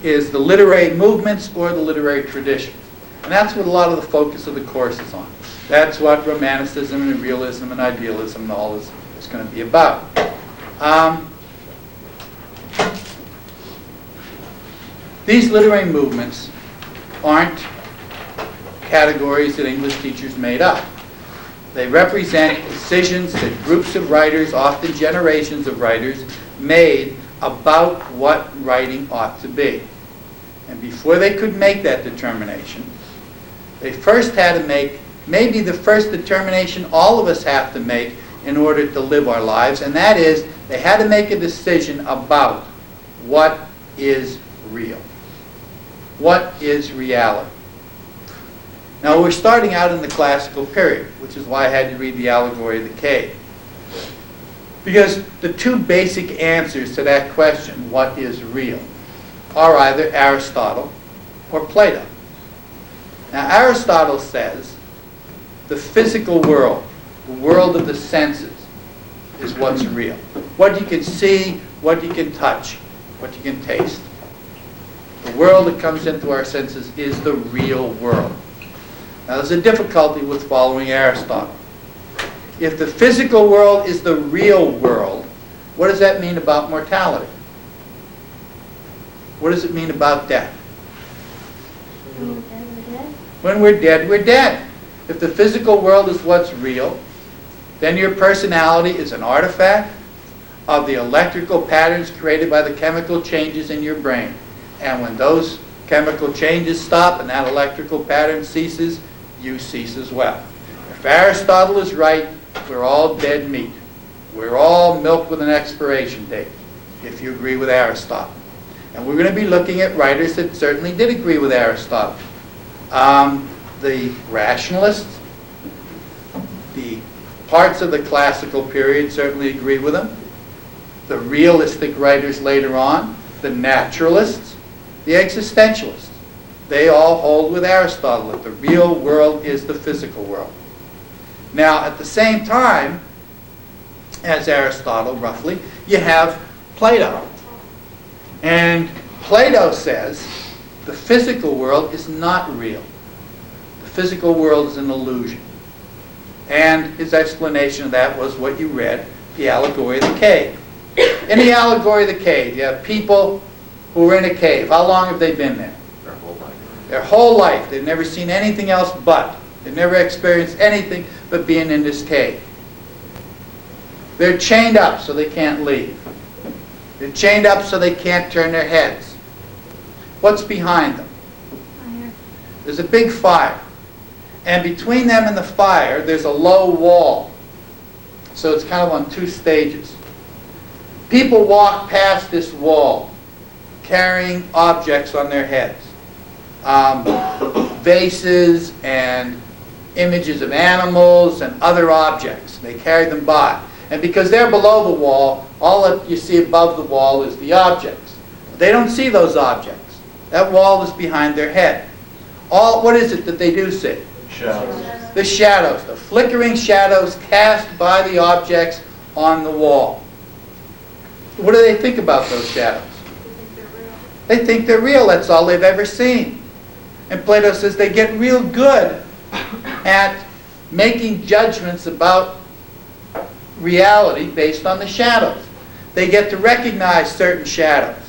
is the literary movements or the literary traditions. And that's what a lot of the focus of the course is on. That's what Romanticism and Realism and Idealism and all is going to be about. These literary movements aren't categories that English teachers made up. They represent decisions that groups of writers, often generations of writers, made about what writing ought to be. And before they could make that determination, they first had to make maybe the first determination all of us have to make in order to live our lives, and that is they had to make a decision about what is real. What is reality? Now we're starting out in the classical period, which is why I had to read the Allegory of the Cave. Because the two basic answers to that question, what is real, are either Aristotle or Plato. Now Aristotle says the physical world, the world of the senses, is what's real. What you can see, what you can touch, what you can taste. The world that comes into our senses is the real world. Now there's a difficulty with following Aristotle. If the physical world is the real world, what does that mean about mortality? What does it mean about death? When we're dead, we're dead. If the physical world is what's real, then your personality is an artifact of the electrical patterns created by the chemical changes in your brain. And when those chemical changes stop and that electrical pattern ceases, you cease as well. If Aristotle is right, we're all dead meat. We're all milk with an expiration date, if you agree with Aristotle. And we're going to be looking at writers that certainly did agree with Aristotle. The rationalists, the parts of the classical period certainly agree with him. The realistic writers later on, the naturalists, the existentialists, they all hold with Aristotle that the real world is the physical world. Now, at the same time as Aristotle, roughly, you have Plato. And Plato says the physical world is not real. The physical world is an illusion. And his explanation of that was what you read, the Allegory of the Cave. In the Allegory of the Cave, you have people who are in a cave. How long have they been there? Their whole life. Their whole life. They've never seen anything else but. They've never experienced anything but being in this cave. They're chained up so they can't leave. They're chained up so they can't turn their heads. What's behind them? Fire. There's a big fire. And between them and the fire, there's a low wall. So it's kind of on two stages. People walk past this wall carrying objects on their heads. Vases and images of animals and other objects. They carry them by. And because they're below the wall, all that you see above the wall is the objects. They don't see those objects. That wall is behind their head. What is it that they do see? Shadows. The shadows, the flickering shadows cast by the objects on the wall. What do they think about those shadows? They think they're real. That's all they've ever seen. And Plato says they get real good at making judgments about reality based on the shadows. They get to recognize certain shadows.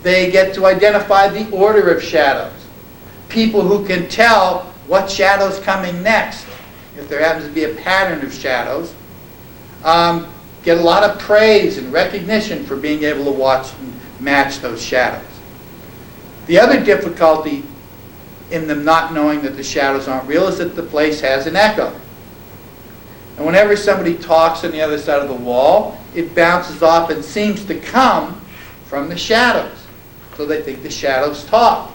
They get to identify the order of shadows. People who can tell what shadow's coming next, if there happens to be a pattern of shadows, get a lot of praise and recognition for being able to watch and match those shadows. The other difficulty in them not knowing that the shadows aren't real is that the place has an echo. And whenever somebody talks on the other side of the wall, it bounces off and seems to come from the shadows. So they think the shadows talk.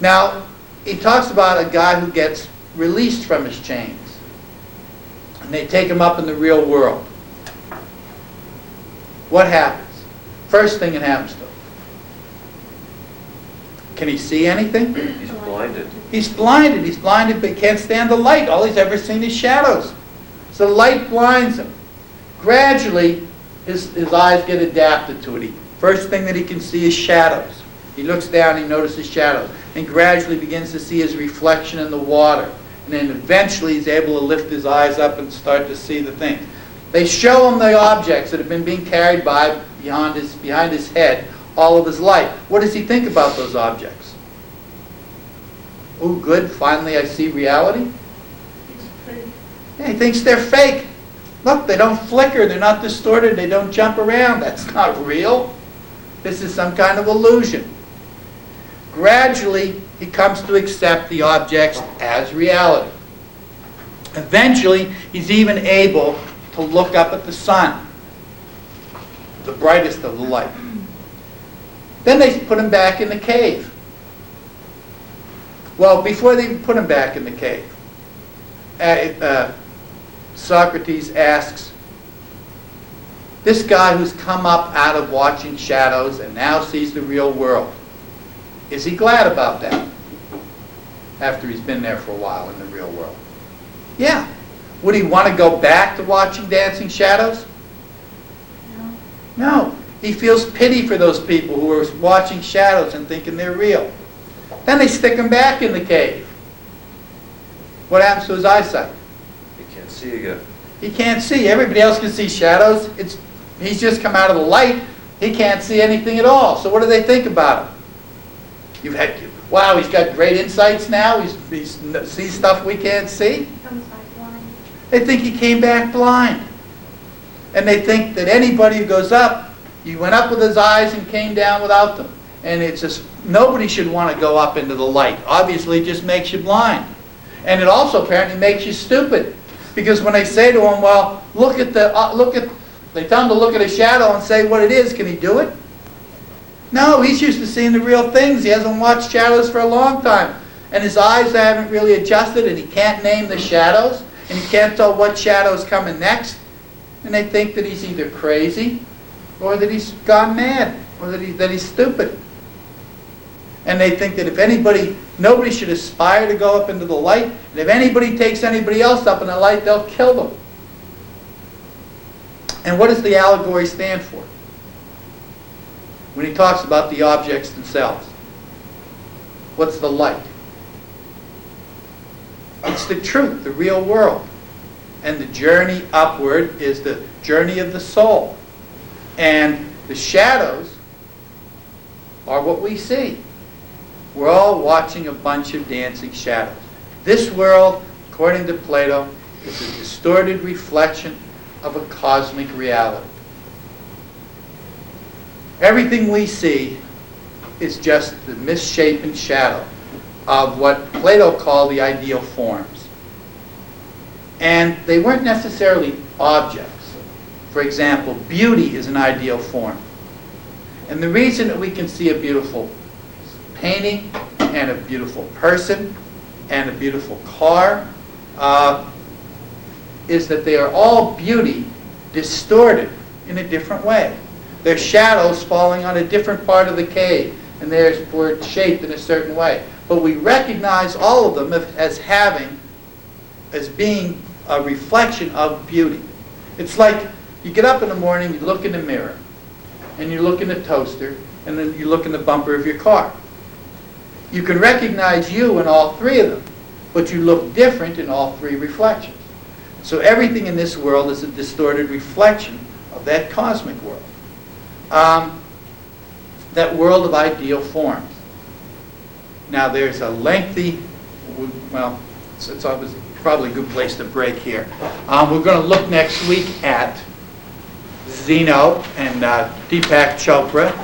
Now, he talks about a guy who gets released from his chains. And they take him up in the real world. What happens? First thing that happens to him. Can he see anything? He's blinded. He's blinded. He's blinded, but he can't stand the light. All he's ever seen is shadows. So the light blinds him. Gradually, his eyes get adapted to it. First thing that he can see is shadows. He looks down, he notices shadows, and gradually begins to see his reflection in the water. And then eventually he's able to lift his eyes up and start to see the things. They show him the objects that have been being carried by behind his head all of his life. What does he think about those objects? Oh, good, finally I see reality. Yeah, he thinks they're fake. Look, they don't flicker, they're not distorted, they don't jump around. That's not real. This is some kind of illusion. Gradually, he comes to accept the objects as reality. Eventually, he's even able to look up at the sun, the brightest of the light. Then they put him back in the cave. Well, before they put him back in the cave, Socrates asks, this guy who's come up out of watching shadows and now sees the real world, is he glad about that after he's been there for a while in the real world? Yeah. Would he want to go back to watching dancing shadows? No. He feels pity for those people who are watching shadows and thinking they're real. Then they stick him back in the cave. What happens to his eyesight? He can't see again. He can't see. Everybody else can see shadows. He's just come out of the light. He can't see anything at all. So what do they think about him? Wow, he's got great insights now. He sees stuff we can't see. Comes back blind. They think he came back blind. And they think that anybody who goes up, he went up with his eyes and came down without them. And it's just, nobody should want to go up into the light. Obviously, it just makes you blind. And it also apparently makes you stupid. Because when they say to him, well, they tell him to look at a shadow and say what it is, can he do it? No, he's used to seeing the real things. He hasn't watched shadows for a long time. And his eyes haven't really adjusted, and he can't name the shadows, and he can't tell what shadow's coming next. And they think that he's either crazy, or that he's gone mad, or that he's stupid. And they think that nobody should aspire to go up into the light, and if anybody takes anybody else up in the light, they'll kill them. And what does the allegory stand for? When he talks about the objects themselves, what's the light? It's the truth, the real world. And the journey upward is the journey of the soul. And the shadows are what we see. We're all watching a bunch of dancing shadows. This world, according to Plato, is a distorted reflection of a cosmic reality. Everything we see is just the misshapen shadow of what Plato called the ideal forms. And they weren't necessarily objects. For example, beauty is an ideal form. And the reason that we can see a beautiful painting and a beautiful person and a beautiful car is that they are all beauty distorted in a different way. They're shadows falling on a different part of the cave, and they're shaped in a certain way. But we recognize all of them as being a reflection of beauty. It's like you get up in the morning, you look in the mirror, and you look in the toaster, and then you look in the bumper of your car. You can recognize you in all three of them, but you look different in all three reflections. So everything in this world is a distorted reflection of that cosmic world. That world of ideal forms. Now there's a lengthy, it's probably a good place to break here. We're going to look next week at Zeno and Deepak Chopra